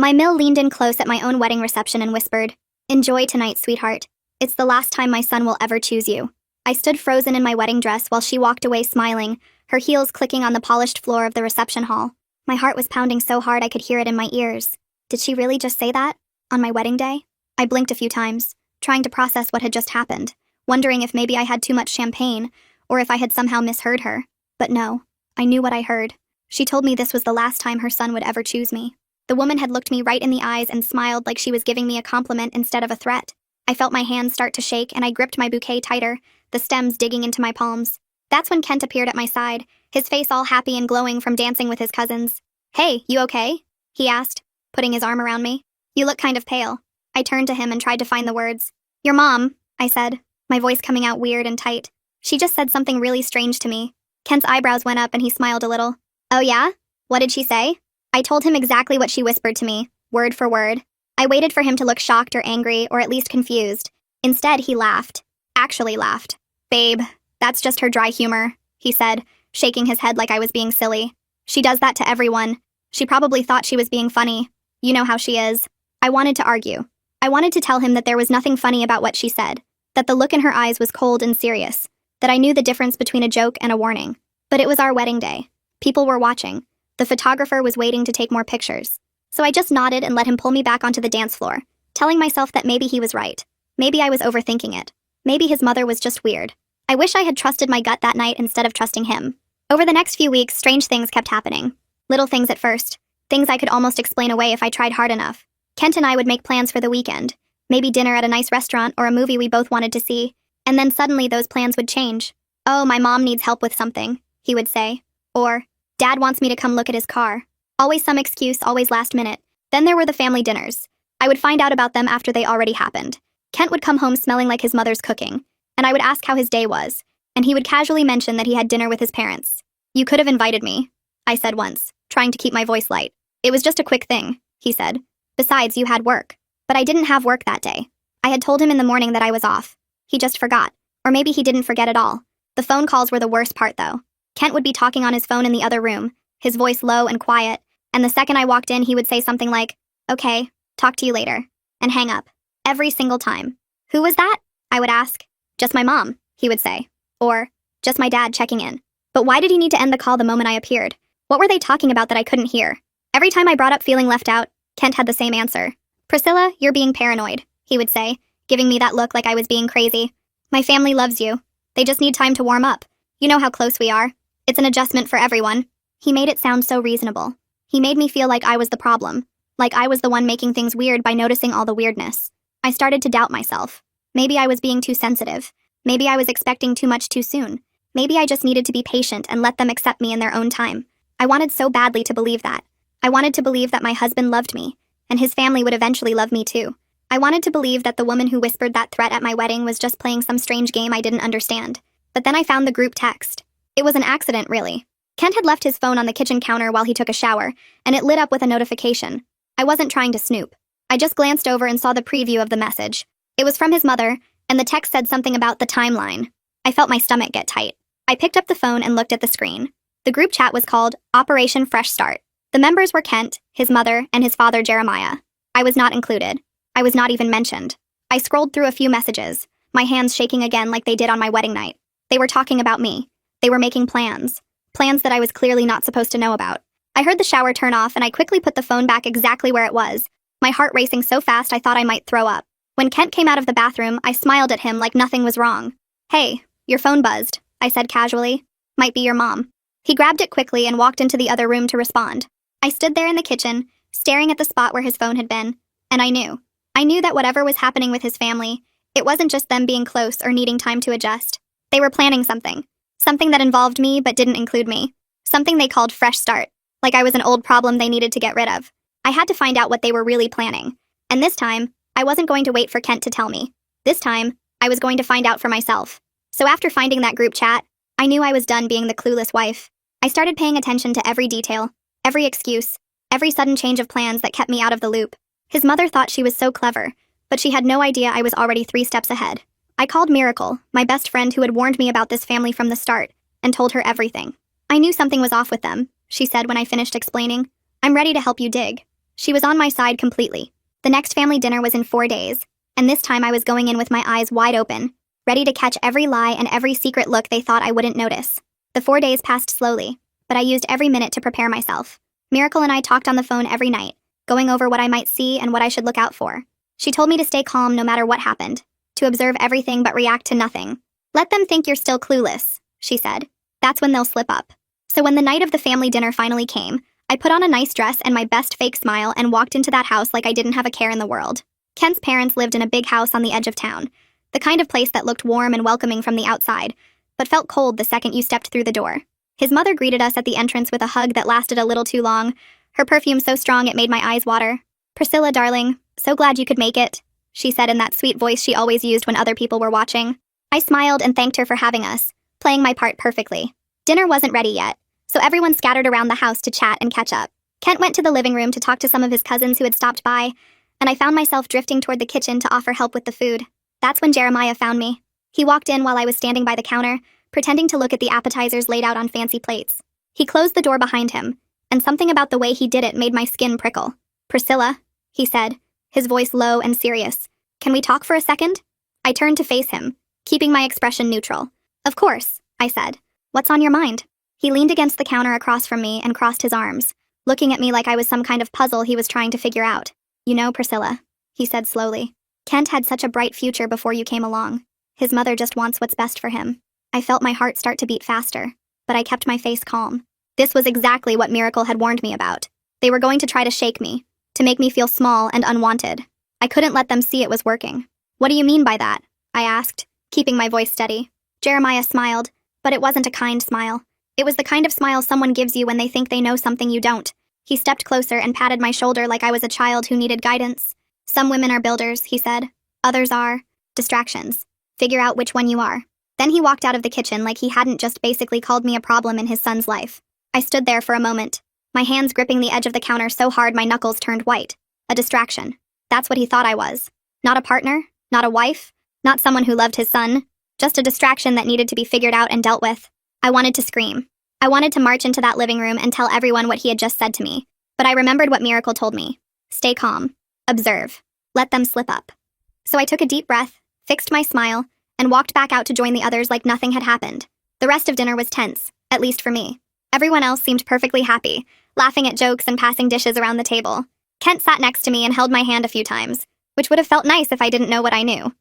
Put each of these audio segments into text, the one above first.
My Mill leaned in close at my own wedding reception and whispered, "Enjoy tonight, sweetheart. It's the last time my son will ever choose you." I stood frozen in my wedding dress while she walked away smiling, her heels clicking on the polished floor of the reception hall. My heart was pounding so hard I could hear it in my ears. Did she really just say that? On my wedding day? I blinked a few times, trying to process what had just happened, wondering if maybe I had too much champagne, or if I had somehow misheard her. But no, I knew what I heard. She told me this was the last time her son would ever choose me. The woman had looked me right in the eyes and smiled like she was giving me a compliment instead of a threat. I felt my hands start to shake and I gripped my bouquet tighter, the stems digging into my palms. That's when Kent appeared at my side, his face all happy and glowing from dancing with his cousins. "Hey, you okay?" he asked, putting his arm around me. "You look kind of pale." I turned to him and tried to find the words. "Your mom," I said, my voice coming out weird and tight. "She just said something really strange to me." Kent's eyebrows went up and he smiled a little. "Oh yeah? What did she say?" I told him exactly what she whispered to me, word for word. I waited for him to look shocked or angry or at least confused. Instead, he laughed. Actually laughed. "Babe, that's just her dry humor," he said, shaking his head like I was being silly. "She does that to everyone. She probably thought she was being funny. You know how she is." I wanted to argue. I wanted to tell him that there was nothing funny about what she said, that the look in her eyes was cold and serious, that I knew the difference between a joke and a warning. But it was our wedding day. People were watching. The photographer was waiting to take more pictures. So I just nodded and let him pull me back onto the dance floor, telling myself that maybe he was right. Maybe I was overthinking it. Maybe his mother was just weird. I wish I had trusted my gut that night instead of trusting him. Over the next few weeks, strange things kept happening. Little things at first. Things I could almost explain away if I tried hard enough. Kent and I would make plans for the weekend. Maybe dinner at a nice restaurant or a movie we both wanted to see. And then suddenly those plans would change. "Oh, my mom needs help with something," he would say. Or, "Dad wants me to come look at his car." Always some excuse, always last minute. Then there were the family dinners. I would find out about them after they already happened. Kent would come home smelling like his mother's cooking, and I would ask how his day was, and he would casually mention that he had dinner with his parents. "You could have invited me," I said once, trying to keep my voice light. "It was just a quick thing," he said. "Besides, you had work." But I didn't have work that day. I had told him in the morning that I was off. He just forgot. Or maybe he didn't forget at all. The phone calls were the worst part, though. Kent would be talking on his phone in the other room, his voice low and quiet, and the second I walked in, he would say something like, "Okay, talk to you later," and hang up. Every single time. "Who was that?" I would ask. "Just my mom," he would say. Or, "Just my dad checking in." But why did he need to end the call the moment I appeared? What were they talking about that I couldn't hear? Every time I brought up feeling left out, Kent had the same answer. "Priscilla, you're being paranoid," he would say, giving me that look like I was being crazy. "My family loves you. They just need time to warm up. You know how close we are. It's an adjustment for everyone." He made it sound so reasonable. He made me feel like I was the problem, like I was the one making things weird by noticing all the weirdness. I started to doubt myself. Maybe I was being too sensitive. Maybe I was expecting too much too soon. Maybe I just needed to be patient and let them accept me in their own time. I wanted so badly to believe that. I wanted to believe that my husband loved me, and his family would eventually love me too. I wanted to believe that the woman who whispered that threat at my wedding was just playing some strange game I didn't understand. But then I found the group text. It was an accident, really. Kent had left his phone on the kitchen counter while he took a shower, and it lit up with a notification. I wasn't trying to snoop. I just glanced over and saw the preview of the message. It was from his mother, and the text said something about the timeline. I felt my stomach get tight. I picked up the phone and looked at the screen. The group chat was called Operation Fresh Start. The members were Kent, his mother, and his father Jeremiah. I was not included. I was not even mentioned. I scrolled through a few messages, my hands shaking again like they did on my wedding night. They were talking about me. They were making plans. Plans that I was clearly not supposed to know about. I heard the shower turn off and I quickly put the phone back exactly where it was, my heart racing so fast I thought I might throw up. When Kent came out of the bathroom, I smiled at him like nothing was wrong. "Hey, your phone buzzed," I said casually. "Might be your mom." He grabbed it quickly and walked into the other room to respond. I stood there in the kitchen, staring at the spot where his phone had been, and I knew. I knew that whatever was happening with his family, it wasn't just them being close or needing time to adjust. They were planning something. Something that involved me but didn't include me. Something they called Fresh Start, like I was an old problem they needed to get rid of. I had to find out what they were really planning. And this time, I wasn't going to wait for Kent to tell me. This time, I was going to find out for myself. So after finding that group chat, I knew I was done being the clueless wife. I started paying attention to every detail, every excuse, every sudden change of plans that kept me out of the loop. His mother thought she was so clever, but she had no idea I was already 3 steps ahead. I called Miracle, my best friend who had warned me about this family from the start, and told her everything. "I knew something was off with them," she said when I finished explaining. "I'm ready to help you dig." She was on my side completely. The next family dinner was in 4 days, and this time I was going in with my eyes wide open, ready to catch every lie and every secret look they thought I wouldn't notice. The 4 days passed slowly, but I used every minute to prepare myself. Miracle and I talked on the phone every night, going over what I might see and what I should look out for. She told me to stay calm no matter what happened, to observe everything but react to nothing. Let them think you're still clueless, she said. That's when they'll slip up. So when the night of the family dinner finally came, I put on a nice dress and my best fake smile and walked into that house like I didn't have a care in the world. Kent's parents lived in a big house on the edge of town, the kind of place that looked warm and welcoming from the outside, but felt cold the second you stepped through the door. His mother greeted us at the entrance with a hug that lasted a little too long, her perfume so strong it made my eyes water. "Priscilla, darling, so glad you could make it," she said in that sweet voice she always used when other people were watching. I smiled and thanked her for having us, playing my part perfectly. Dinner wasn't ready yet, so everyone scattered around the house to chat and catch up. Kent went to the living room to talk to some of his cousins who had stopped by, and I found myself drifting toward the kitchen to offer help with the food. That's when Jeremiah found me. He walked in while I was standing by the counter, pretending to look at the appetizers laid out on fancy plates. He closed the door behind him, and something about the way he did it made my skin prickle. "Priscilla," he said, his voice low and serious. "Can we talk for a second?" I turned to face him, keeping my expression neutral. "Of course," I said. "What's on your mind?" He leaned against the counter across from me and crossed his arms, looking at me like I was some kind of puzzle he was trying to figure out. "You know, Priscilla," he said slowly, "Kent had such a bright future before you came along. His mother just wants what's best for him." I felt my heart start to beat faster, but I kept my face calm. This was exactly what Miracle had warned me about. They were going to try to shake me, to make me feel small and unwanted. I couldn't let them see it was working. "What do you mean by that?" I asked, keeping my voice steady. Jeremiah smiled, but it wasn't a kind smile. It was the kind of smile someone gives you when they think they know something you don't. He stepped closer and patted my shoulder like I was a child who needed guidance. "Some women are builders," he said. "Others are distractions. Figure out which one you are." Then he walked out of the kitchen like he hadn't just basically called me a problem in his son's life. I stood there for a moment, my hands gripping the edge of the counter so hard my knuckles turned white. A distraction. That's what he thought I was. Not a partner, not a wife, not someone who loved his son, just a distraction that needed to be figured out and dealt with. I wanted to scream. I wanted to march into that living room and tell everyone what he had just said to me, but I remembered what Miracle told me. Stay calm. Observe. Let them slip up. So I took a deep breath, fixed my smile, and walked back out to join the others like nothing had happened. The rest of dinner was tense, at least for me. Everyone else seemed perfectly happy, laughing at jokes and passing dishes around the table. Kent sat next to me and held my hand a few times, which would have felt nice if I didn't know what I knew.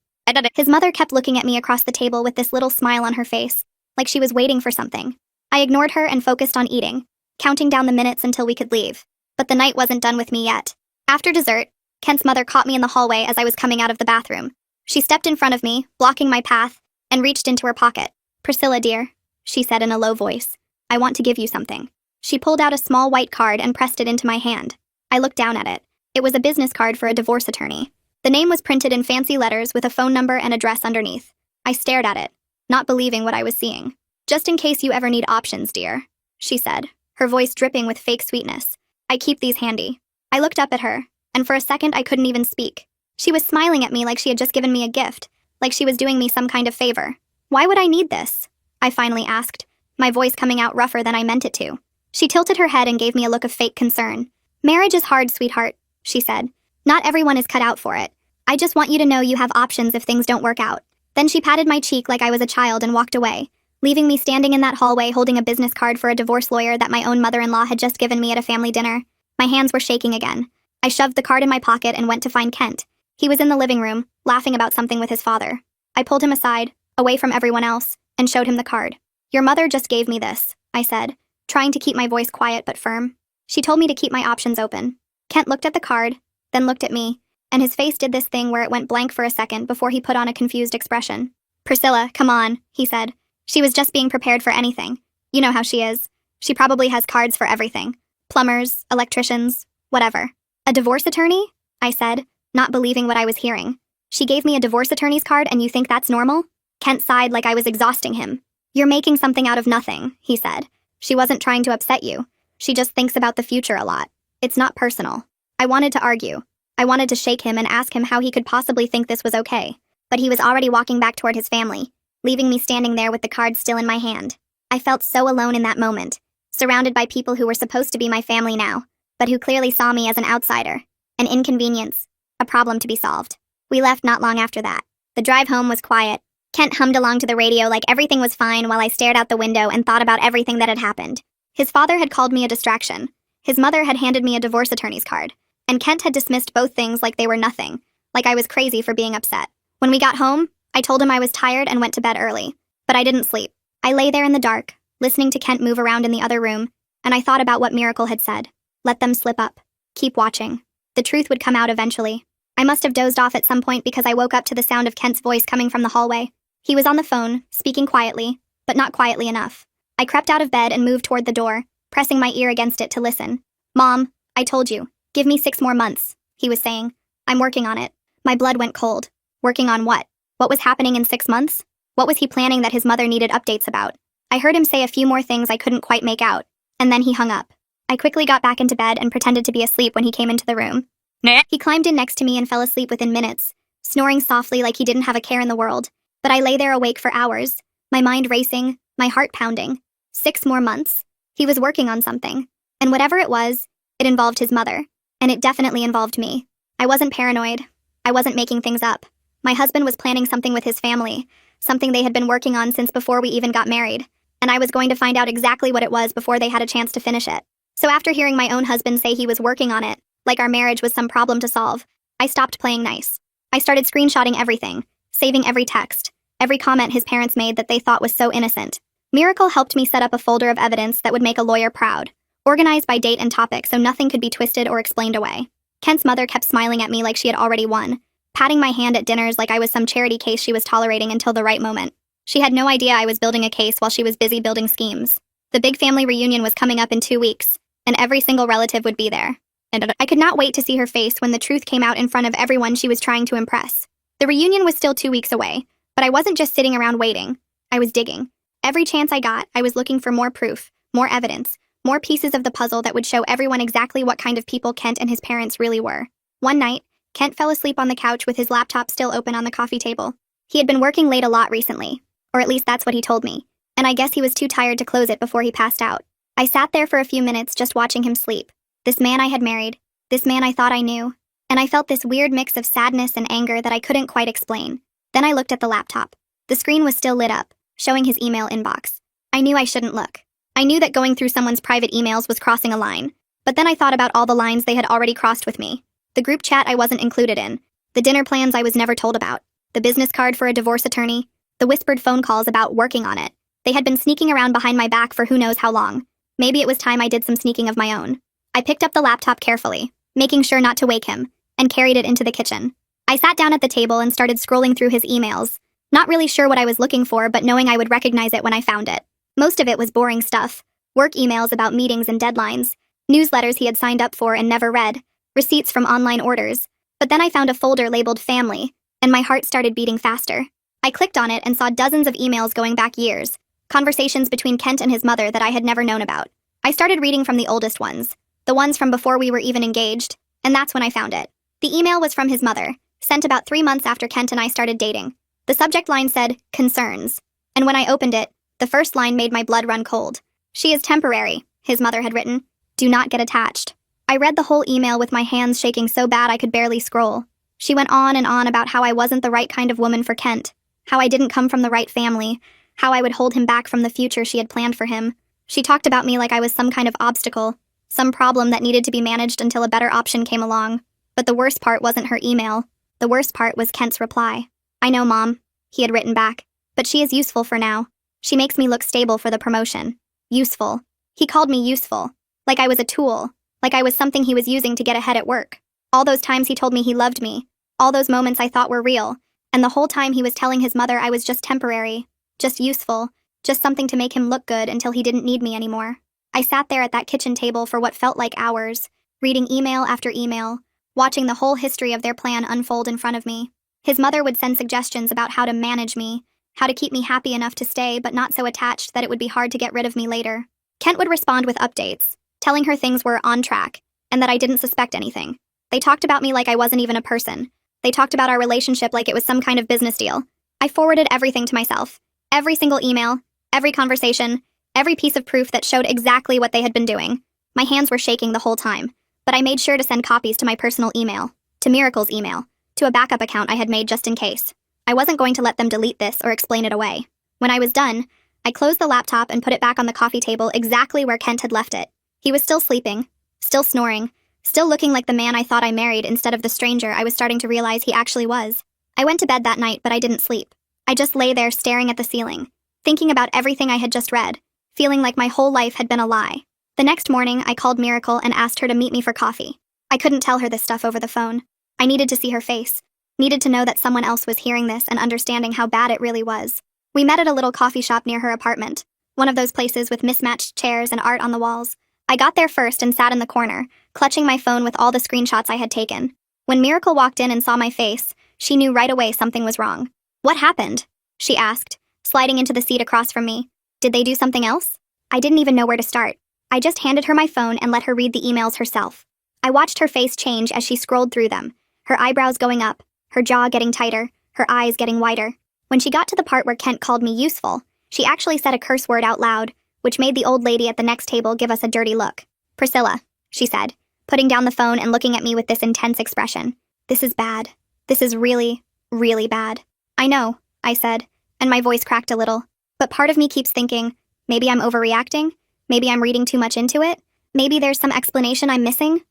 His mother kept looking at me across the table with this little smile on her face, like she was waiting for something. I ignored her and focused on eating, counting down the minutes until we could leave. But the night wasn't done with me yet. After dessert, Kent's mother caught me in the hallway as I was coming out of the bathroom. She stepped in front of me, blocking my path, and reached into her pocket. "Priscilla, dear," she said in a low voice, "I want to give you something." She pulled out a small white card and pressed it into my hand. I looked down at it. It was a business card for a divorce attorney. The name was printed in fancy letters with a phone number and address underneath. I stared at it, not believing what I was seeing. "Just in case you ever need options, dear," she said, her voice dripping with fake sweetness. "I keep these handy." I looked up at her, and for a second I couldn't even speak. She was smiling at me like she had just given me a gift, like she was doing me some kind of favor. "Why would I need this?" I finally asked, my voice coming out rougher than I meant it to. She tilted her head and gave me a look of fake concern. "Marriage is hard, sweetheart," she said. "Not everyone is cut out for it. I just want you to know you have options if things don't work out." Then she patted my cheek like I was a child and walked away, leaving me standing in that hallway holding a business card for a divorce lawyer that my own mother-in-law had just given me at a family dinner. My hands were shaking again. I shoved the card in my pocket and went to find Kent. He was in the living room, laughing about something with his father. I pulled him aside, away from everyone else, and showed him the card. "Your mother just gave me this," I said, trying to keep my voice quiet but firm. "She told me to keep my options open." Kent looked at the card, then looked at me, and his face did this thing where it went blank for a second before he put on a confused expression. "Priscilla, come on," he said. "She was just being prepared for anything. You know how she is. She probably has cards for everything. Plumbers, electricians, whatever." "A divorce attorney?" I said, not believing what I was hearing. "She gave me a divorce attorney's card and you think that's normal?" Kent sighed like I was exhausting him. "You're making something out of nothing," he said. "She wasn't trying to upset you. She just thinks about the future a lot. It's not personal." I wanted to argue. I wanted to shake him and ask him how he could possibly think this was okay. But he was already walking back toward his family, leaving me standing there with the card still in my hand. I felt so alone in that moment, surrounded by people who were supposed to be my family now, but who clearly saw me as an outsider, an inconvenience, a problem to be solved. We left not long after that. The drive home was quiet. Kent hummed along to the radio like everything was fine while I stared out the window and thought about everything that had happened. His father had called me a distraction. His mother had handed me a divorce attorney's card. And Kent had dismissed both things like they were nothing, like I was crazy for being upset. When we got home, I told him I was tired and went to bed early. But I didn't sleep. I lay there in the dark, listening to Kent move around in the other room, and I thought about what Miracle had said. Let them slip up. Keep watching. The truth would come out eventually. I must have dozed off at some point because I woke up to the sound of Kent's voice coming from the hallway. He was on the phone, speaking quietly, but not quietly enough. I crept out of bed and moved toward the door, pressing my ear against it to listen. Mom, I told you. Give me 6 more months, he was saying. I'm working on it. My blood went cold. Working on what? What was happening in 6 months? What was he planning that his mother needed updates about? I heard him say a few more things I couldn't quite make out, and then he hung up. I quickly got back into bed and pretended to be asleep when he came into the room. He climbed in next to me and fell asleep within minutes, snoring softly like he didn't have a care in the world. But I lay there awake for hours, my mind racing, my heart pounding. 6 more months? He was working on something. And whatever it was, it involved his mother. And it definitely involved me. I wasn't paranoid. I wasn't making things up. My husband was planning something with his family, something they had been working on since before we even got married. And I was going to find out exactly what it was before they had a chance to finish it. So after hearing my own husband say he was working on it, like our marriage was some problem to solve, I stopped playing nice. I started screenshotting everything, saving every text, every comment his parents made that they thought was so innocent. Miracle helped me set up a folder of evidence that would make a lawyer proud, organized by date and topic so nothing could be twisted or explained away. Kent's mother kept smiling at me like she had already won, patting my hand at dinners like I was some charity case she was tolerating until the right moment. She had no idea I was building a case while she was busy building schemes. The big family reunion was coming up in 2 weeks, and every single relative would be there. And I could not wait to see her face when the truth came out in front of everyone she was trying to impress. The reunion was still 2 weeks away, but I wasn't just sitting around waiting. I was digging. Every chance I got, I was looking for more proof, more evidence, more pieces of the puzzle that would show everyone exactly what kind of people Kent and his parents really were. One night, Kent fell asleep on the couch with his laptop still open on the coffee table. He had been working late a lot recently, or at least that's what he told me, and I guess he was too tired to close it before he passed out. I sat there for a few minutes just watching him sleep. This man I had married, this man I thought I knew, and I felt this weird mix of sadness and anger that I couldn't quite explain. Then I looked at the laptop. The screen was still lit up, showing his email inbox. I knew I shouldn't look. I knew that going through someone's private emails was crossing a line, but then I thought about all the lines they had already crossed with me. The group chat I wasn't included in, the dinner plans I was never told about, the business card for a divorce attorney, the whispered phone calls about working on it. They had been sneaking around behind my back for who knows how long. Maybe it was time I did some sneaking of my own. I picked up the laptop carefully, making sure not to wake him, and carried it into the kitchen. I sat down at the table and started scrolling through his emails, not really sure what I was looking for but knowing I would recognize it when I found it. Most of it was boring stuff. Work emails about meetings and deadlines, newsletters he had signed up for and never read, receipts from online orders. But then I found a folder labeled Family, and my heart started beating faster. I clicked on it and saw dozens of emails going back years, conversations between Kent and his mother that I had never known about. I started reading from the oldest ones, the ones from before we were even engaged, and that's when I found it. The email was from his mother, sent about 3 months after Kent and I started dating. The subject line said, "Concerns," and when I opened it, the first line made my blood run cold. "She is temporary," his mother had written. "Do not get attached." I read the whole email with my hands shaking so bad I could barely scroll. She went on and on about how I wasn't the right kind of woman for Kent, how I didn't come from the right family, how I would hold him back from the future she had planned for him. She talked about me like I was some kind of obstacle, some problem that needed to be managed until a better option came along. But the worst part wasn't her email. The worst part was Kent's reply. "I know, Mom," he had written back, "but she is useful for now. She makes me look stable for the promotion." Useful. He called me useful. Like I was a tool. Like I was something he was using to get ahead at work. All those times he told me he loved me. All those moments I thought were real. And the whole time he was telling his mother I was just temporary. Just useful. Just something to make him look good until he didn't need me anymore. I sat there at that kitchen table for what felt like hours, reading email after email, watching the whole history of their plan unfold in front of me. His mother would send suggestions about how to manage me, how to keep me happy enough to stay but not so attached that it would be hard to get rid of me later. Kent would respond with updates, telling her things were on track, and that I didn't suspect anything. They talked about me like I wasn't even a person. They talked about our relationship like it was some kind of business deal. I forwarded everything to myself. Every single email, every conversation, every piece of proof that showed exactly what they had been doing. My hands were shaking the whole time. but I made sure to send copies to my personal email, to Miracle's email, to a backup account I had made just in case. I wasn't going to let them delete this or explain it away. When I was done, I closed the laptop and put it back on the coffee table exactly where Kent had left it. He was still sleeping, still snoring, still looking like the man I thought I married instead of the stranger I was starting to realize he actually was. I went to bed that night, but I didn't sleep. I just lay there staring at the ceiling, thinking about everything I had just read, feeling like my whole life had been a lie. The next morning, I called Miracle and asked her to meet me for coffee. I couldn't tell her this stuff over the phone. I needed to see her face, needed to know that someone else was hearing this and understanding how bad it really was. We met at a little coffee shop near her apartment, one of those places with mismatched chairs and art on the walls. I got there first and sat in the corner, clutching my phone with all the screenshots I had taken. When Miracle walked in and saw my face, she knew right away something was wrong. "What happened?" she asked, sliding into the seat across from me. "Did they do something else?" I didn't even know where to start. I just handed her my phone and let her read the emails herself. I watched her face change as she scrolled through them, her eyebrows going up, her jaw getting tighter, her eyes getting wider. When she got to the part where Kent called me useful, she actually said a curse word out loud, which made the old lady at the next table give us a dirty look. "Priscilla," she said, putting down the phone and looking at me with this intense expression. "This is bad. This is really, really bad." "I know," I said, and my voice cracked a little. But part of me keeps thinking, maybe I'm overreacting? Maybe I'm reading too much into it? Maybe there's some explanation I'm missing?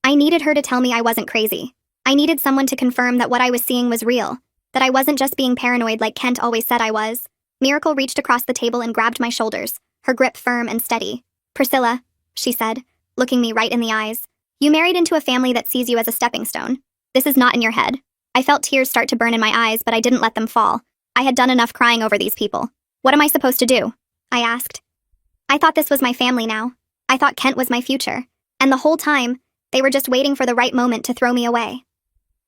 I needed her to tell me I wasn't crazy. I needed someone to confirm that what I was seeing was real, that I wasn't just being paranoid like Kent always said I was. Miracle reached across the table and grabbed my shoulders, her grip firm and steady. "Priscilla," she said, looking me right in the eyes, "you married into a family that sees you as a stepping stone. This is not in your head." I felt tears start to burn in my eyes, but I didn't let them fall. I had done enough crying over these people. "What am I supposed to do?" I asked. I thought this was my family now. I thought Kent was my future. And the whole time, they were just waiting for the right moment to throw me away.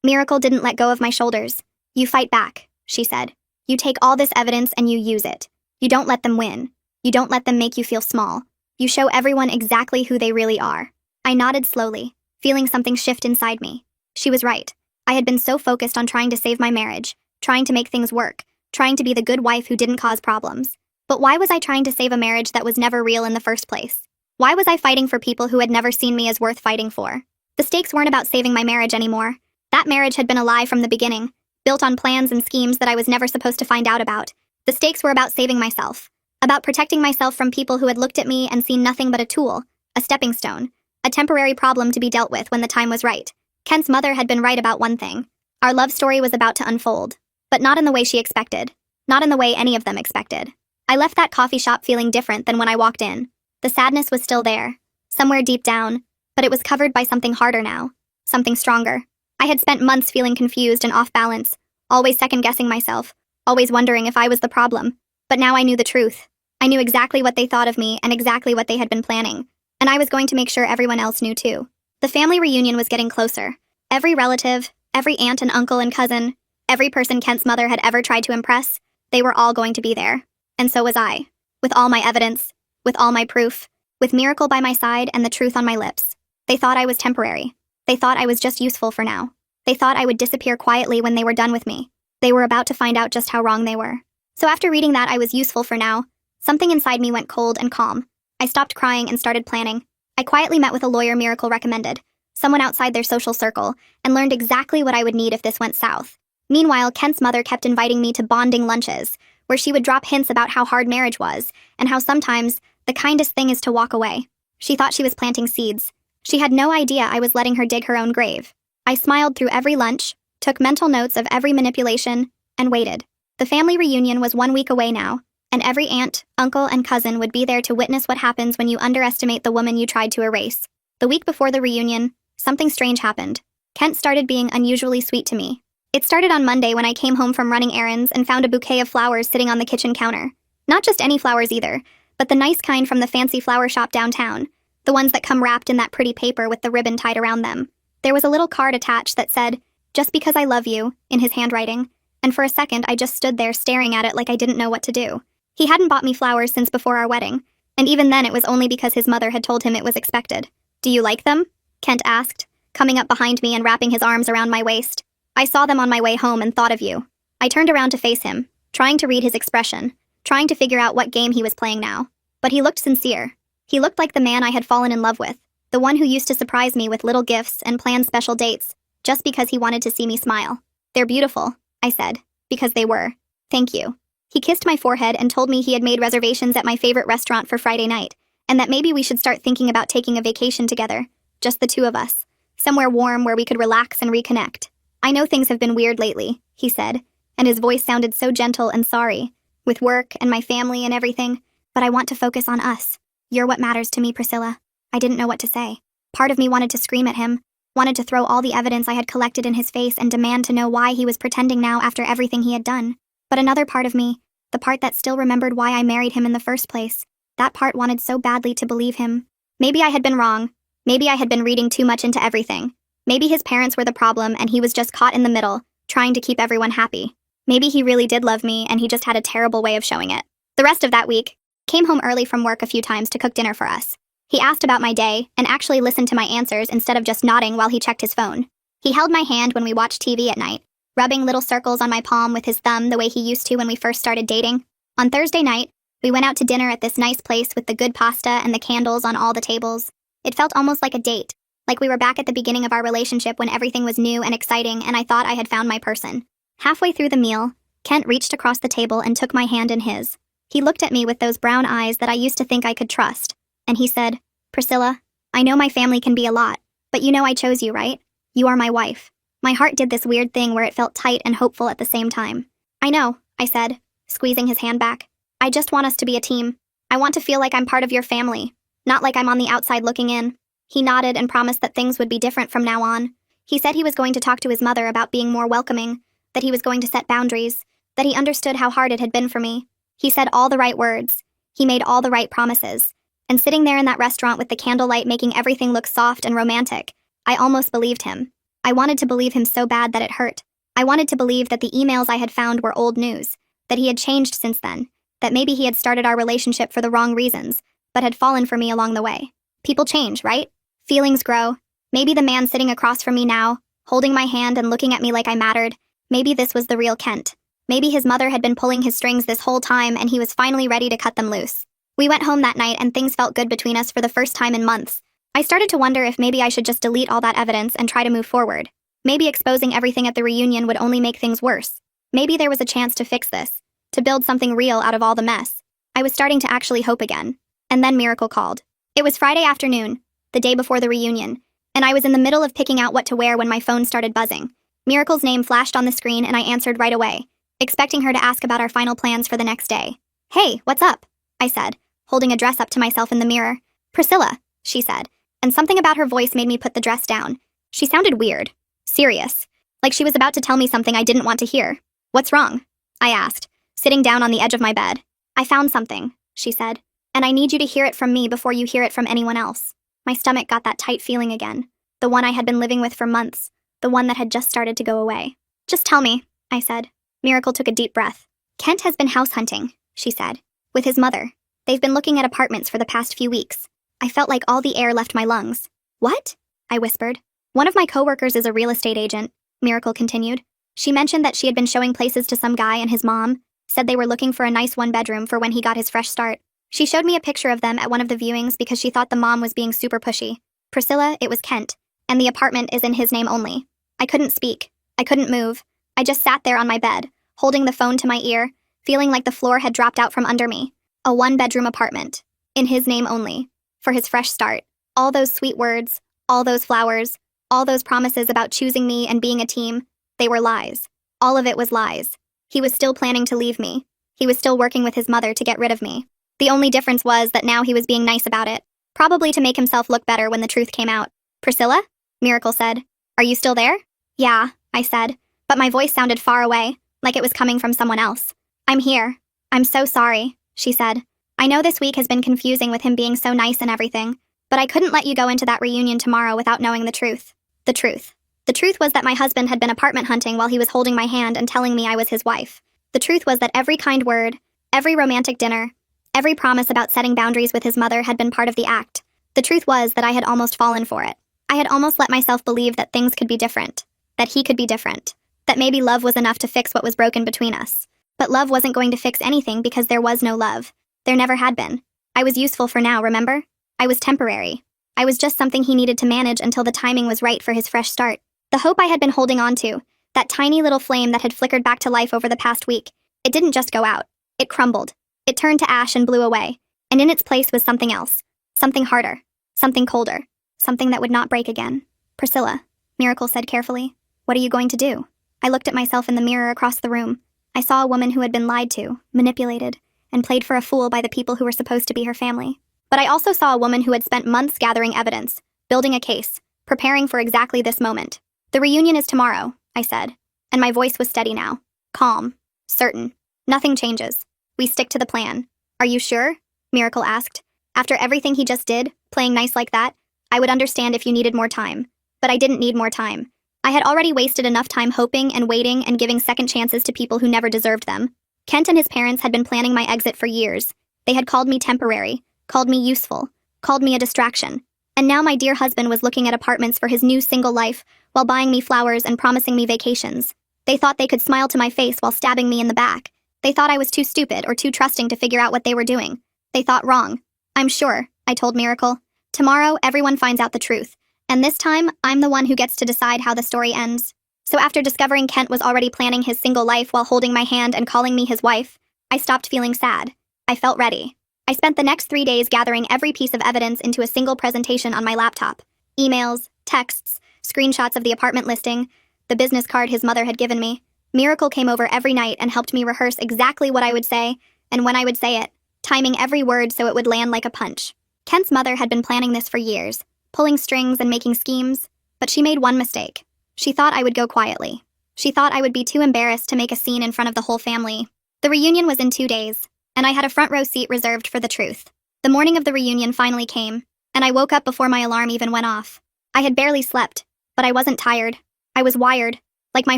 Miracle didn't let go of my shoulders. "You fight back," she said. "You take all this evidence and you use it. You don't let them win. You don't let them make you feel small. You show everyone exactly who they really are." I nodded slowly, feeling something shift inside me. She was right. I had been so focused on trying to save my marriage, trying to make things work, trying to be the good wife who didn't cause problems. But why was I trying to save a marriage that was never real in the first place? Why was I fighting for people who had never seen me as worth fighting for? The stakes weren't about saving my marriage anymore. That marriage had been a lie from the beginning, built on plans and schemes that I was never supposed to find out about. The stakes were about saving myself, about protecting myself from people who had looked at me and seen nothing but a tool, a stepping stone, a temporary problem to be dealt with when the time was right. Kent's mother had been right about one thing. Our love story was about to unfold, but not in the way she expected, not in the way any of them expected. I left that coffee shop feeling different than when I walked in. The sadness was still there, somewhere deep down, but it was covered by something harder now, something stronger. I had spent months feeling confused and off balance, always second-guessing myself, always wondering if I was the problem. But now I knew the truth. I knew exactly what they thought of me and exactly what they had been planning, and I was going to make sure everyone else knew too. The family reunion was getting closer. Every relative, every aunt and uncle and cousin, every person Kent's mother had ever tried to impress, they were all going to be there. And so was I, with all my evidence, with all my proof, with Miracle by my side and the truth on my lips. They thought I was temporary. They thought I was just useful for now. They thought I would disappear quietly when they were done with me. They were about to find out just how wrong they were. So after reading that I was useful for now, something inside me went cold and calm. I stopped crying and started planning. I quietly met with a lawyer Miracle recommended, someone outside their social circle, and learned exactly what I would need if this went south. Meanwhile, Kent's mother kept inviting me to bonding lunches, where she would drop hints about how hard marriage was, and how sometimes the kindest thing is to walk away. She thought she was planting seeds. She had no idea I was letting her dig her own grave. I smiled through every lunch, took mental notes of every manipulation, and waited. The family reunion was 1 week away now, and every aunt, uncle, and cousin would be there to witness what happens when you underestimate the woman you tried to erase. The week before the reunion, something strange happened. Kent started being unusually sweet to me. It started on Monday when I came home from running errands and found a bouquet of flowers sitting on the kitchen counter. Not just any flowers either, but the nice kind from the fancy flower shop downtown, the ones that come wrapped in that pretty paper with the ribbon tied around them. There was a little card attached that said, "Just because I love you," in his handwriting, and for a second I just stood there staring at it like I didn't know what to do. He hadn't bought me flowers since before our wedding, and even then it was only because his mother had told him it was expected. "Do you like them?" Kent asked, coming up behind me and wrapping his arms around my waist. "I saw them on my way home and thought of you." I turned around to face him, trying to read his expression, trying to figure out what game he was playing now. But he looked sincere. He looked like the man I had fallen in love with, The one who used to surprise me with little gifts and plan special dates, just because he wanted to see me smile. They're beautiful, I said, because they were. Thank you. He kissed my forehead and told me he had made reservations at my favorite restaurant for Friday night, and that maybe we should start thinking about taking a vacation together, just the two of us. Somewhere warm where we could relax and reconnect. I know things have been weird lately, he said, and his voice sounded so gentle and sorry, with work and my family and everything, but I want to focus on us. You're what matters to me, Priscilla. I didn't know what to say. Part of me wanted to scream at him, wanted to throw all the evidence I had collected in his face and demand to know why he was pretending now after everything he had done. But another part of me, the part that still remembered why I married him in the first place, that part wanted so badly to believe him. Maybe I had been wrong. Maybe I had been reading too much into everything. Maybe his parents were the problem and he was just caught in the middle, trying to keep everyone happy. Maybe he really did love me and he just had a terrible way of showing it. The rest of that week, came home early from work a few times to cook dinner for us. He asked about my day and actually listened to my answers instead of just nodding while he checked his phone. He held my hand when we watched TV at night, rubbing little circles on my palm with his thumb the way he used to when we first started dating. On Thursday night, we went out to dinner at this nice place with the good pasta and the candles on all the tables. It felt almost like a date, like we were back at the beginning of our relationship when everything was new and exciting and I thought I had found my person. Halfway through the meal, Kent reached across the table and took my hand in his. He looked at me with those brown eyes that I used to think I could trust, and he said, Priscilla, I know my family can be a lot, but you know I chose you, right? You are my wife. My heart did this weird thing where it felt tight and hopeful at the same time. I know, I said, squeezing his hand back. I just want us to be a team. I want to feel like I'm part of your family, not like I'm on the outside looking in. He nodded and promised that things would be different from now on. He said he was going to talk to his mother about being more welcoming, that he was going to set boundaries, that he understood how hard it had been for me. He said all the right words. He made all the right promises. And sitting there in that restaurant with the candlelight making everything look soft and romantic, I almost believed him. I wanted to believe him so bad that it hurt. I wanted to believe that the emails I had found were old news, that he had changed since then, that maybe he had started our relationship for the wrong reasons, but had fallen for me along the way. People change, right? Feelings grow. Maybe the man sitting across from me now, holding my hand and looking at me like I mattered, maybe this was the real Kent. Maybe his mother had been pulling his strings this whole time and he was finally ready to cut them loose. We went home that night and things felt good between us for the first time in months. I started to wonder if maybe I should just delete all that evidence and try to move forward. Maybe exposing everything at the reunion would only make things worse. Maybe there was a chance to fix this, to build something real out of all the mess. I was starting to actually hope again. And then Miracle called. It was Friday afternoon, the day before the reunion, and I was in the middle of picking out what to wear when my phone started buzzing. Miracle's name flashed on the screen and I answered right away, expecting her to ask about our final plans for the next day. Hey, what's up? I said, holding a dress up to myself in the mirror. Priscilla, she said, and something about her voice made me put the dress down. She sounded weird, serious, like she was about to tell me something I didn't want to hear. What's wrong? I asked, sitting down on the edge of my bed. I found something, she said, and I need you to hear it from me before you hear it from anyone else. My stomach got that tight feeling again, the one I had been living with for months, the one that had just started to go away. Just tell me, I said. Miracle took a deep breath. Kent has been house hunting, she said, with his mother. They've been looking at apartments for the past few weeks. I felt like all the air left my lungs. What? I whispered. One of my coworkers is a real estate agent, Miracle continued. She mentioned that she had been showing places to some guy and his mom, said they were looking for a nice one-bedroom for when he got his fresh start. She showed me a picture of them at one of the viewings because she thought the mom was being super pushy. Priscilla, it was Kent, and the apartment is in his name only. I couldn't speak. I couldn't move. I just sat there on my bed, holding the phone to my ear, feeling like the floor had dropped out from under me. A one-bedroom apartment. In his name only. For his fresh start. All those sweet words, all those flowers, all those promises about choosing me and being a team, they were lies. All of it was lies. He was still planning to leave me. He was still working with his mother to get rid of me. The only difference was that now he was being nice about it, probably to make himself look better when the truth came out. Priscilla? Miracle said. Are you still there? Yeah, I said, but my voice sounded far away, like it was coming from someone else. I'm here. I'm so sorry, she said. I know this week has been confusing with him being so nice and everything, but I couldn't let you go into that reunion tomorrow without knowing the truth. The truth. The truth was that my husband had been apartment hunting while he was holding my hand and telling me I was his wife. The truth was that every kind word, every romantic dinner, every promise about setting boundaries with his mother had been part of the act. The truth was that I had almost fallen for it. I had almost let myself believe that things could be different, that he could be different, that maybe love was enough to fix what was broken between us. But love wasn't going to fix anything because there was no love. There never had been. I was useful for now, remember? I was temporary. I was just something he needed to manage until the timing was right for his fresh start. The hope I had been holding on to, that tiny little flame that had flickered back to life over the past week, it didn't just go out. It crumbled. It turned to ash and blew away. And in its place was something else. Something harder. Something colder. Something that would not break again. Priscilla, Miracle said carefully, what are you going to do? I looked at myself in the mirror across the room. I saw a woman who had been lied to, manipulated, and played for a fool by the people who were supposed to be her family. But I also saw a woman who had spent months gathering evidence, building a case, preparing for exactly this moment. The reunion is tomorrow, I said, and my voice was steady now. Calm. Certain. Nothing changes. We stick to the plan. Are you sure? Miracle asked. After everything he just did, playing nice like that, I would understand if you needed more time. But I didn't need more time. I had already wasted enough time hoping and waiting and giving second chances to people who never deserved them. Kent and his parents had been planning my exit for years. They had called me temporary, called me useful, called me a distraction. And now my dear husband was looking at apartments for his new single life while buying me flowers and promising me vacations. They thought they could smile to my face while stabbing me in the back. They thought I was too stupid or too trusting to figure out what they were doing. They thought wrong. I'm sure, I told Miracle. Tomorrow, everyone finds out the truth. And this time, I'm the one who gets to decide how the story ends. So after discovering Kent was already planning his single life while holding my hand and calling me his wife, I stopped feeling sad. I felt ready. I spent the next 3 days gathering every piece of evidence into a single presentation on my laptop. Emails, texts, screenshots of the apartment listing, the business card his mother had given me. Miracle came over every night and helped me rehearse exactly what I would say and when I would say it, timing every word so it would land like a punch. Kent's mother had been planning this for years, pulling strings and making schemes, but she made one mistake. She thought I would go quietly. She thought I would be too embarrassed to make a scene in front of the whole family. The reunion was in 2 days, and I had a front row seat reserved for the truth. The morning of the reunion finally came, and I woke up before my alarm even went off. I had barely slept, but I wasn't tired. I was wired, like my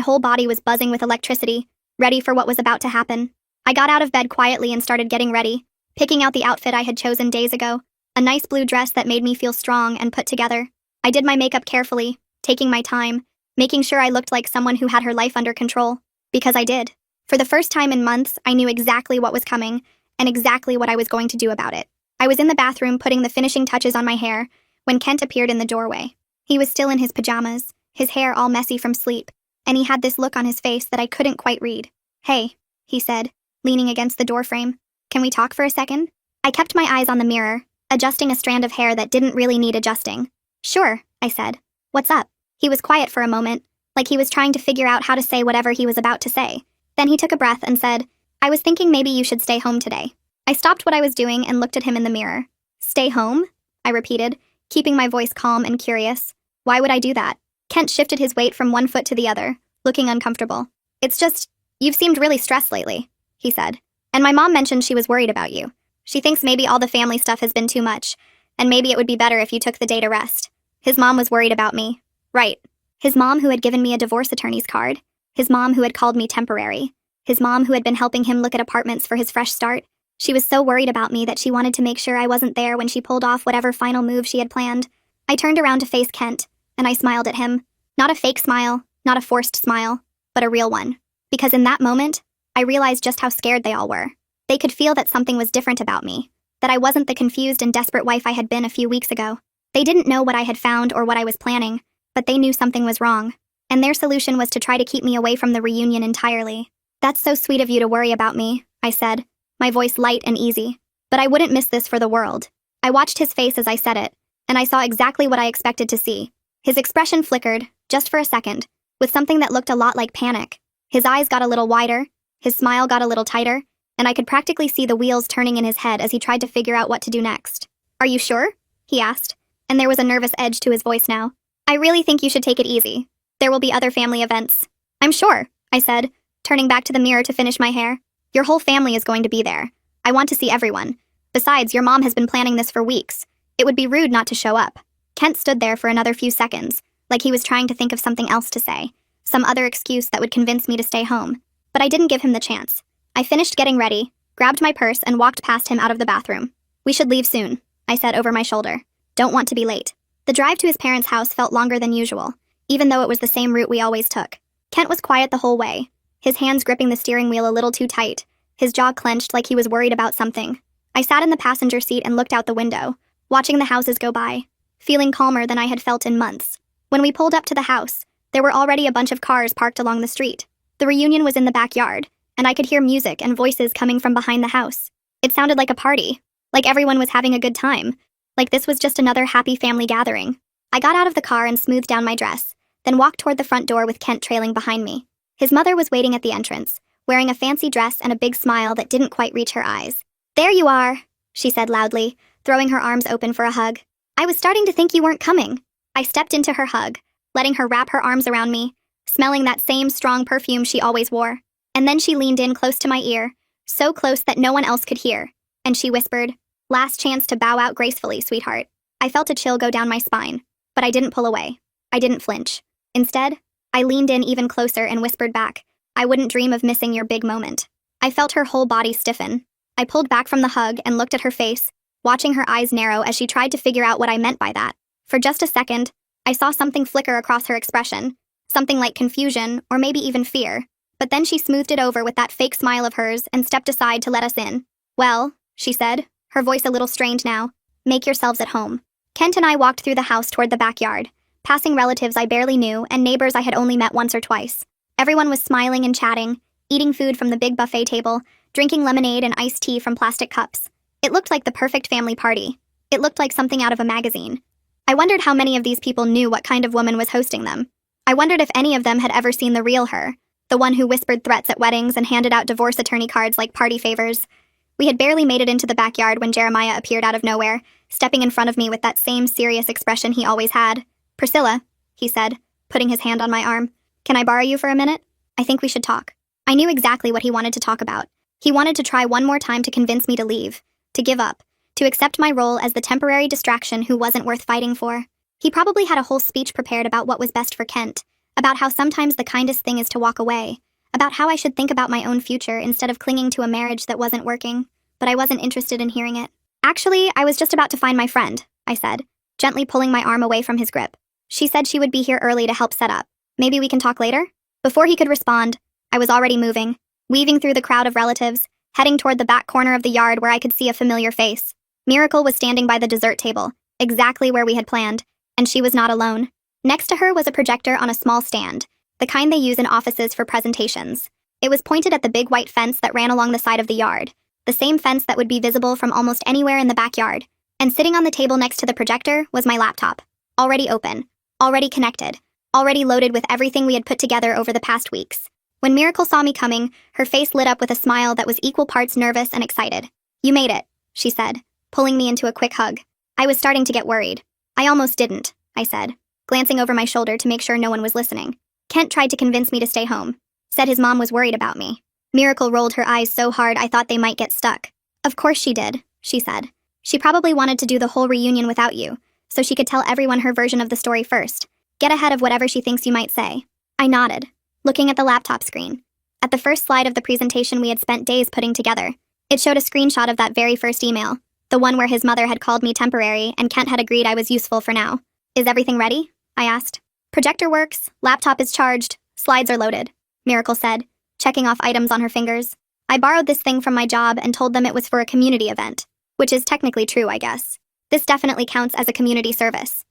whole body was buzzing with electricity, ready for what was about to happen. I got out of bed quietly and started getting ready, picking out the outfit I had chosen days ago, a nice blue dress that made me feel strong and put together. I did my makeup carefully, taking my time, making sure I looked like someone who had her life under control, because I did. For the first time in months, I knew exactly what was coming, and exactly what I was going to do about it. I was in the bathroom putting the finishing touches on my hair, when Kent appeared in the doorway. He was still in his pajamas, his hair all messy from sleep, and he had this look on his face that I couldn't quite read. Hey, he said, leaning against the doorframe. Can we talk for a second? I kept my eyes on the mirror, adjusting a strand of hair that didn't really need adjusting. Sure, I said. What's up? He was quiet for a moment, like he was trying to figure out how to say whatever he was about to say. Then he took a breath and said, I was thinking maybe you should stay home today. I stopped what I was doing and looked at him in the mirror. Stay home? I repeated, keeping my voice calm and curious. Why would I do that? Kent shifted his weight from one foot to the other, looking uncomfortable. It's just, you've seemed really stressed lately, he said. And my mom mentioned she was worried about you. She thinks maybe all the family stuff has been too much, and maybe it would be better if you took the day to rest. His mom was worried about me. Right. His mom who had given me a divorce attorney's card. His mom who had called me temporary. His mom who had been helping him look at apartments for his fresh start. She was so worried about me that she wanted to make sure I wasn't there when she pulled off whatever final move she had planned. I turned around to face Kent, and I smiled at him. Not a fake smile, not a forced smile, but a real one. Because in that moment, I realized just how scared they all were. They could feel that something was different about me, that I wasn't the confused and desperate wife I had been a few weeks ago. They didn't know what I had found or what I was planning, but they knew something was wrong, and their solution was to try to keep me away from the reunion entirely. That's so sweet of you to worry about me, I said, my voice light and easy. But I wouldn't miss this for the world. I watched his face as I said it, and I saw exactly what I expected to see. His expression flickered, just for a second, with something that looked a lot like panic. His eyes got a little wider, his smile got a little tighter, and I could practically see the wheels turning in his head as he tried to figure out what to do next. Are you sure? He asked, and there was a nervous edge to his voice now. I really think you should take it easy. There will be other family events. I'm sure, I said, turning back to the mirror to finish my hair. Your whole family is going to be there. I want to see everyone. Besides, your mom has been planning this for weeks. It would be rude not to show up. Kent stood there for another few seconds, like he was trying to think of something else to say, some other excuse that would convince me to stay home. But I didn't give him the chance. I finished getting ready, grabbed my purse, and walked past him out of the bathroom. We should leave soon, I said over my shoulder. Don't want to be late. The drive to his parents' house felt longer than usual, even though it was the same route we always took. Kent was quiet the whole way, his hands gripping the steering wheel a little too tight, his jaw clenched like he was worried about something. I sat in the passenger seat and looked out the window, watching the houses go by, feeling calmer than I had felt in months. When we pulled up to the house, there were already a bunch of cars parked along the street. The reunion was in the backyard, and I could hear music and voices coming from behind the house. It sounded like a party, like everyone was having a good time, like this was just another happy family gathering. I got out of the car and smoothed down my dress, then walked toward the front door with Kent trailing behind me. His mother was waiting at the entrance, wearing a fancy dress and a big smile that didn't quite reach her eyes. "There you are," she said loudly, throwing her arms open for a hug. "I was starting to think you weren't coming." I stepped into her hug, letting her wrap her arms around me, smelling that same strong perfume she always wore. And then she leaned in close to my ear, so close that no one else could hear, and she whispered, "Last chance to bow out gracefully, sweetheart." I felt a chill go down my spine, but I didn't pull away. I didn't flinch. Instead, I leaned in even closer and whispered back, "I wouldn't dream of missing your big moment." I felt her whole body stiffen. I pulled back from the hug and looked at her face, watching her eyes narrow as she tried to figure out what I meant by that. For just a second, I saw something flicker across her expression, something like confusion or maybe even fear. But then she smoothed it over with that fake smile of hers and stepped aside to let us in. "Well," she said, her voice a little strained now, "make yourselves at home." Kent and I walked through the house toward the backyard, passing relatives I barely knew and neighbors I had only met once or twice. Everyone was smiling and chatting, eating food from the big buffet table, drinking lemonade and iced tea from plastic cups. It looked like the perfect family party. It looked like something out of a magazine. I wondered how many of these people knew what kind of woman was hosting them. I wondered if any of them had ever seen the real her, the one who whispered threats at weddings and handed out divorce attorney cards like party favors. We had barely made it into the backyard when Jeremiah appeared out of nowhere, stepping in front of me with that same serious expression he always had. "Priscilla," he said, putting his hand on my arm, "can I borrow you for a minute? I think we should talk." I knew exactly what he wanted to talk about. He wanted to try one more time to convince me to leave, to give up, to accept my role as the temporary distraction who wasn't worth fighting for. He probably had a whole speech prepared about what was best for Kent, about how sometimes the kindest thing is to walk away, about how I should think about my own future instead of clinging to a marriage that wasn't working, but I wasn't interested in hearing it. "Actually, I was just about to find my friend," I said, gently pulling my arm away from his grip. "She said she would be here early to help set up. Maybe we can talk later?" Before he could respond, I was already moving, weaving through the crowd of relatives, heading toward the back corner of the yard where I could see a familiar face. Miracle was standing by the dessert table, exactly where we had planned, and she was not alone. Next to her was a projector on a small stand, the kind they use in offices for presentations. It was pointed at the big white fence that ran along the side of the yard, the same fence that would be visible from almost anywhere in the backyard. And sitting on the table next to the projector was my laptop, already open, already connected, already loaded with everything we had put together over the past weeks. When Miracle saw me coming, her face lit up with a smile that was equal parts nervous and excited. "You made it," she said, pulling me into a quick hug. I was starting to get worried. "I almost didn't," I said, glancing over my shoulder to make sure no one was listening. "Kent tried to convince me to stay home. Said his mom was worried about me." Miracle rolled her eyes so hard I thought they might get stuck. "Of course she did," she said. "She probably wanted to do the whole reunion without you, so she could tell everyone her version of the story first. Get ahead of whatever she thinks you might say." I nodded, looking at the laptop screen. At the first slide of the presentation we had spent days putting together, it showed a screenshot of that very first email, the one where his mother had called me temporary and Kent had agreed I was useful for now. "Is everything ready?" I asked. "Projector works, laptop is charged, slides are loaded," Miracle said, checking off items on her fingers. "I borrowed this thing from my job and told them it was for a community event, which is technically true, I guess. This definitely counts as a community service."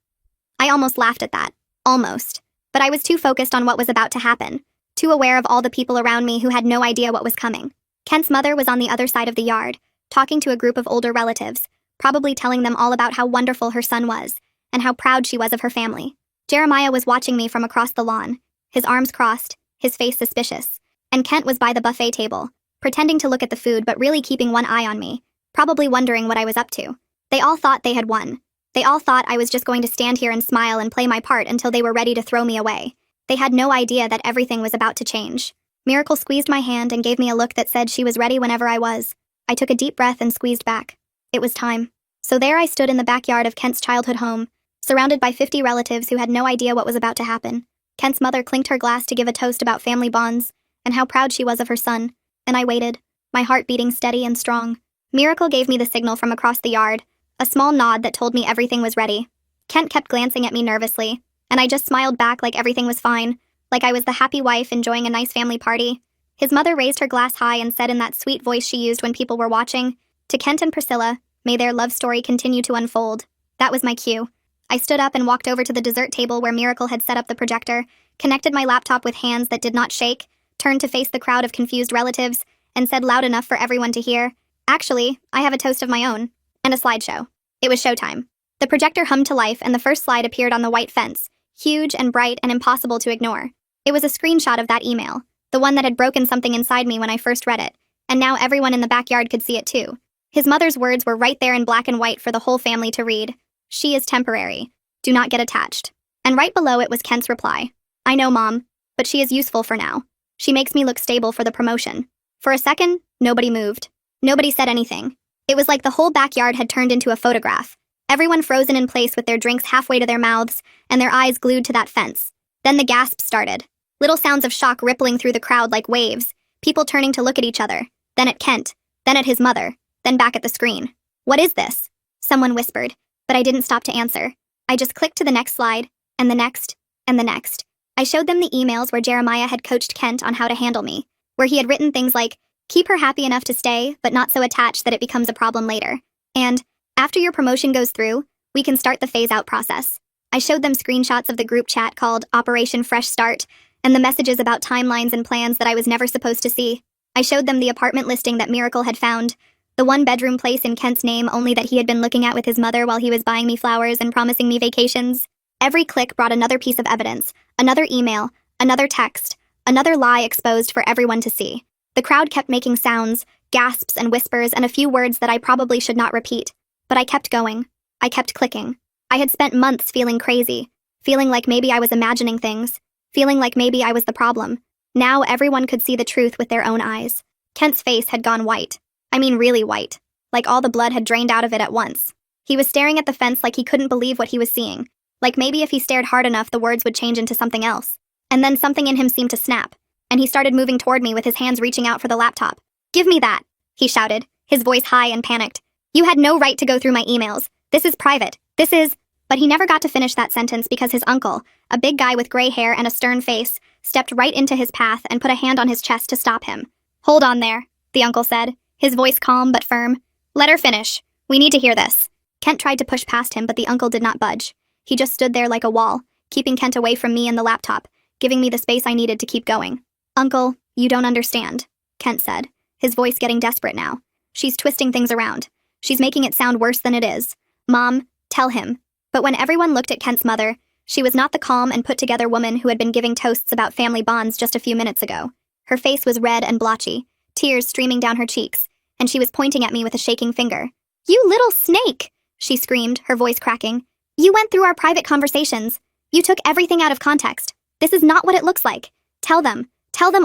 I almost laughed at that. Almost. But I was too focused on what was about to happen, too aware of all the people around me who had no idea what was coming. Kent's mother was on the other side of the yard, talking to a group of older relatives, probably telling them all about how wonderful her son was, and how proud she was of her family. Jeremiah was watching me from across the lawn, his arms crossed, his face suspicious, and Kent was by the buffet table, pretending to look at the food but really keeping one eye on me, probably wondering what I was up to. They all thought they had won. They all thought I was just going to stand here and smile and play my part until they were ready to throw me away. They had no idea that everything was about to change. Miracle squeezed my hand and gave me a look that said she was ready whenever I was. I took a deep breath and squeezed back. It was time. So there I stood in the backyard of Kent's childhood home, surrounded by 50 relatives who had no idea what was about to happen. Kent's mother clinked her glass to give a toast about family bonds, and how proud she was of her son, and I waited, my heart beating steady and strong. Miracle gave me the signal from across the yard, a small nod that told me everything was ready. Kent kept glancing at me nervously, and I just smiled back like everything was fine, like I was the happy wife enjoying a nice family party. His mother raised her glass high and said in that sweet voice she used when people were watching, "To Kent and Priscilla, may their love story continue to unfold." That was my cue. I stood up and walked over to the dessert table where Miracle had set up the projector, connected my laptop with hands that did not shake, turned to face the crowd of confused relatives, and said loud enough for everyone to hear, "Actually, I have a toast of my own," and a slideshow. It was showtime. The projector hummed to life and the first slide appeared on the white fence, huge and bright and impossible to ignore. It was a screenshot of that email, the one that had broken something inside me when I first read it, and now everyone in the backyard could see it too. His mother's words were right there in black and white for the whole family to read. "She is temporary. Do not get attached." And right below it was Kent's reply. "I know, Mom, but she is useful for now. She makes me look stable for the promotion." For a second, nobody moved. Nobody said anything. It was like the whole backyard had turned into a photograph. Everyone frozen in place with their drinks halfway to their mouths and their eyes glued to that fence. Then the gasps started. Little sounds of shock rippling through the crowd like waves, people turning to look at each other, then at Kent, then at his mother, then back at the screen. "What is this?" someone whispered, but I didn't stop to answer. I just clicked to the next slide, and the next, and the next. I showed them the emails where Jeremiah had coached Kent on how to handle me, where he had written things like, "Keep her happy enough to stay, but not so attached that it becomes a problem later," and "After your promotion goes through, we can start the phase-out process." I showed them screenshots of the group chat called Operation Fresh Start, and the messages about timelines and plans that I was never supposed to see. I showed them the apartment listing that Miracle had found, the one-bedroom place in Kent's name only that he had been looking at with his mother while he was buying me flowers and promising me vacations. Every click brought another piece of evidence, another email, another text, another lie exposed for everyone to see. The crowd kept making sounds, gasps and whispers and a few words that I probably should not repeat. But I kept going. I kept clicking. I had spent months feeling crazy, feeling like maybe I was imagining things, feeling like maybe I was the problem. Now everyone could see the truth with their own eyes. Kent's face had gone white. I mean really white. Like all the blood had drained out of it at once. He was staring at the fence like he couldn't believe what he was seeing. Like maybe if he stared hard enough the words would change into something else. And then something in him seemed to snap, and he started moving toward me with his hands reaching out for the laptop. "Give me that," he shouted, his voice high and panicked. "You had no right to go through my emails. This is private. This is..." But he never got to finish that sentence because his uncle, a big guy with gray hair and a stern face, stepped right into his path and put a hand on his chest to stop him. "Hold on there," the uncle said, his voice calm but firm. "Let her finish. We need to hear this." Kent tried to push past him, but the uncle did not budge. He just stood there like a wall, keeping Kent away from me and the laptop, giving me the space I needed to keep going. "Uncle, you don't understand," Kent said, his voice getting desperate now. "She's twisting things around. She's making it sound worse than it is. Mom, tell him." But when everyone looked at Kent's mother, she was not the calm and put-together woman who had been giving toasts about family bonds just a few minutes ago. Her face was red and blotchy, tears streaming down her cheeks, and she was pointing at me with a shaking finger. "You little snake!" she screamed, her voice cracking. "You went through our private conversations. You took everything out of context. This is not what it looks like. Tell them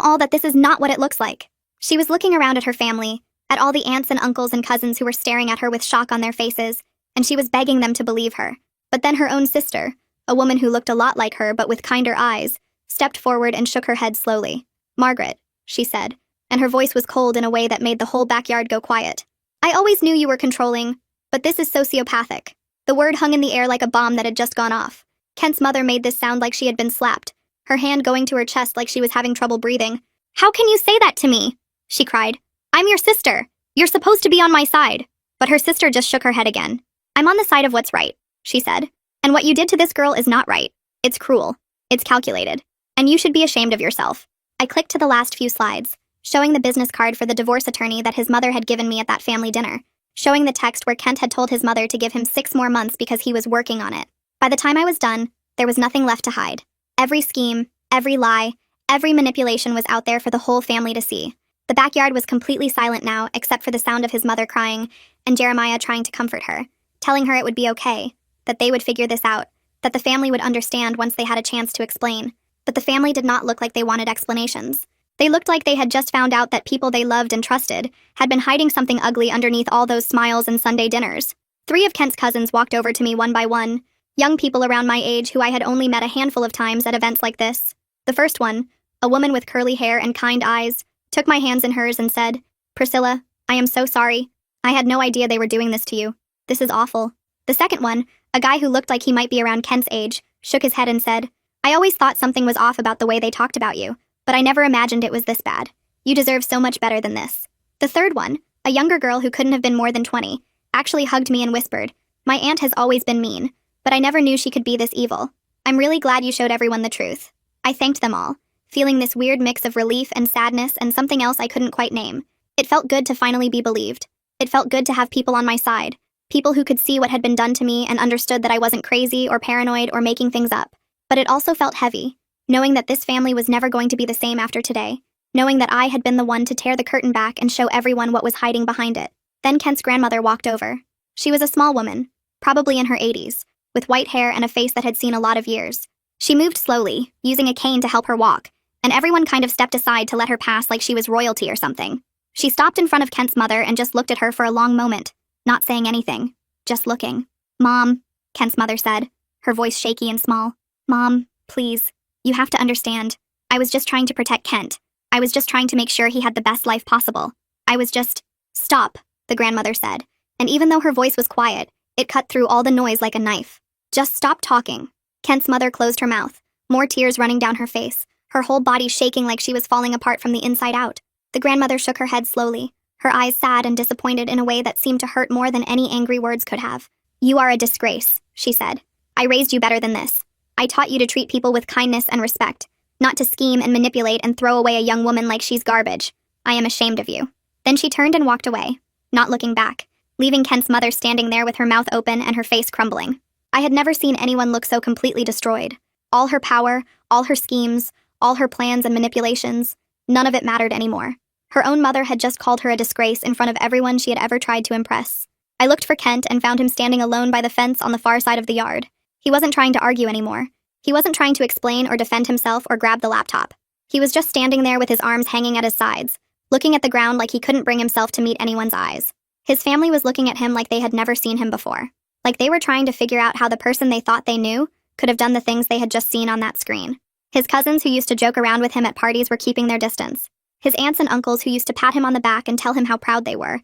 all that this is not what it looks like." She was looking around at her family, at all the aunts and uncles and cousins who were staring at her with shock on their faces, and she was begging them to believe her. But then her own sister, a woman who looked a lot like her but with kinder eyes, stepped forward and shook her head slowly. "Margaret," she said, and her voice was cold in a way that made the whole backyard go quiet. "I always knew you were controlling, but this is sociopathic." The word hung in the air like a bomb that had just gone off. Kent's mother made this sound like she had been slapped, her hand going to her chest like she was having trouble breathing. "How can you say that to me?" she cried. "I'm your sister. You're supposed to be on my side." But her sister just shook her head again. "I'm on the side of what's right," she said. "And what you did to this girl is not right. It's cruel. It's calculated. And you should be ashamed of yourself." I clicked to the last few slides, showing the business card for the divorce attorney that his mother had given me at that family dinner, showing the text where Kent had told his mother to give him 6 more months because he was working on it. By the time I was done, there was nothing left to hide. Every scheme, every lie, every manipulation was out there for the whole family to see. The backyard was completely silent now, except for the sound of his mother crying and Jeremiah trying to comfort her, telling her it would be okay, that they would figure this out, that the family would understand once they had a chance to explain. But the family did not look like they wanted explanations. They looked like they had just found out that people they loved and trusted had been hiding something ugly underneath all those smiles and Sunday dinners. 3 of Kent's cousins walked over to me one by one, young people around my age who I had only met a handful of times at events like this. The first one, a woman with curly hair and kind eyes, took my hands in hers and said, "Priscilla, I am so sorry. I had no idea they were doing this to you. This is awful." The second one, a guy who looked like he might be around Kent's age, shook his head and said, "I always thought something was off about the way they talked about you, but I never imagined it was this bad. You deserve so much better than this." The third one, a younger girl who couldn't have been more than 20, actually hugged me and whispered, "My aunt has always been mean, but I never knew she could be this evil. I'm really glad you showed everyone the truth. I thanked them all, feeling this weird mix of relief and sadness and something else I couldn't quite name. It felt good to finally be believed. It felt good to have people on my side, people who could see what had been done to me and understood that I wasn't crazy or paranoid or making things up. But it also felt heavy, knowing that this family was never going to be the same after today, knowing that I had been the one to tear the curtain back and show everyone what was hiding behind it. Then Kent's grandmother walked over. She was a small woman, probably in her 80s, with white hair and a face that had seen a lot of years. She moved slowly, using a cane to help her walk, and everyone kind of stepped aside to let her pass like she was royalty or something. She stopped in front of Kent's mother and just looked at her for a long moment, not saying anything, just looking. "Mom," Kent's mother said, her voice shaky and small. "Mom, please, you have to understand. I was just trying to protect Kent. I was just trying to make sure he had the best life possible. I was just—" "Stop," the grandmother said, and even though her voice was quiet, it cut through all the noise like a knife. "Just stop talking." Kent's mother closed her mouth, more tears running down her face, her whole body shaking like she was falling apart from the inside out. The grandmother shook her head slowly, her eyes sad and disappointed in a way that seemed to hurt more than any angry words could have. "You are a disgrace," she said. "I raised you better than this. I taught you to treat people with kindness and respect, not to scheme and manipulate and throw away a young woman like she's garbage. I am ashamed of you." Then she turned and walked away, not looking back, leaving Kent's mother standing there with her mouth open and her face crumbling. I had never seen anyone look so completely destroyed. All her power, all her schemes, all her plans and manipulations, none of it mattered anymore. Her own mother had just called her a disgrace in front of everyone she had ever tried to impress. I looked for Kent and found him standing alone by the fence on the far side of the yard. He wasn't trying to argue anymore. He wasn't trying to explain or defend himself or grab the laptop. He was just standing there with his arms hanging at his sides, looking at the ground like he couldn't bring himself to meet anyone's eyes. His family was looking at him like they had never seen him before, like they were trying to figure out how the person they thought they knew could have done the things they had just seen on that screen. His cousins who used to joke around with him at parties were keeping their distance. His aunts and uncles who used to pat him on the back and tell him how proud they were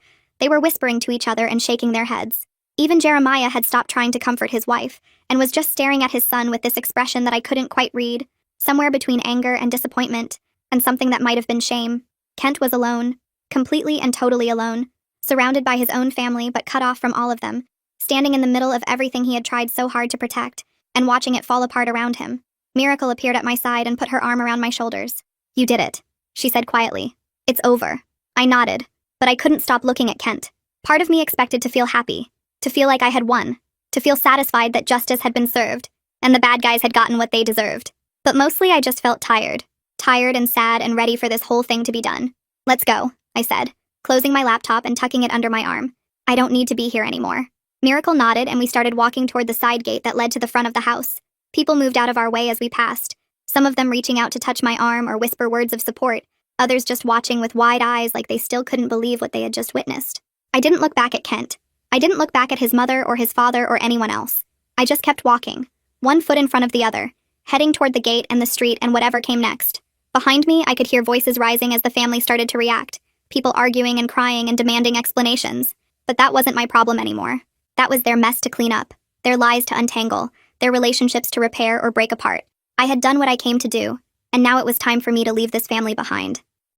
whispering to each other and shaking their heads. Even Jeremiah had stopped trying to comfort his wife, and was just staring at his son with this expression that I couldn't quite read, somewhere between anger and disappointment, and something that might have been shame. Kent was alone, completely and totally alone, surrounded by his own family but cut off from all of them, standing in the middle of everything he had tried so hard to protect, and watching it fall apart around him. Miracle appeared at my side and put her arm around my shoulders. "You did it," she said quietly. "It's over." I nodded, but I couldn't stop looking at Kent. Part of me expected to feel happy, to feel like I had won, to feel satisfied that justice had been served, and the bad guys had gotten what they deserved. But mostly I just felt tired and sad and ready for this whole thing to be done. "Let's go," I said, closing my laptop and tucking it under my arm. "I don't need to be here anymore." Miracle nodded and we started walking toward the side gate that led to the front of the house. People moved out of our way as we passed, some of them reaching out to touch my arm or whisper words of support, others just watching with wide eyes like they still couldn't believe what they had just witnessed. I didn't look back at Kent. I didn't look back at his mother or his father or anyone else. I just kept walking, one foot in front of the other, heading toward the gate and the street and whatever came next. Behind me, I could hear voices rising as the family started to react, people arguing and crying and demanding explanations. But that wasn't my problem anymore. That was their mess to clean up, their lies to untangle, their relationships to repair or break apart. I had done what I came to do, and now it was time for me to leave this family behind.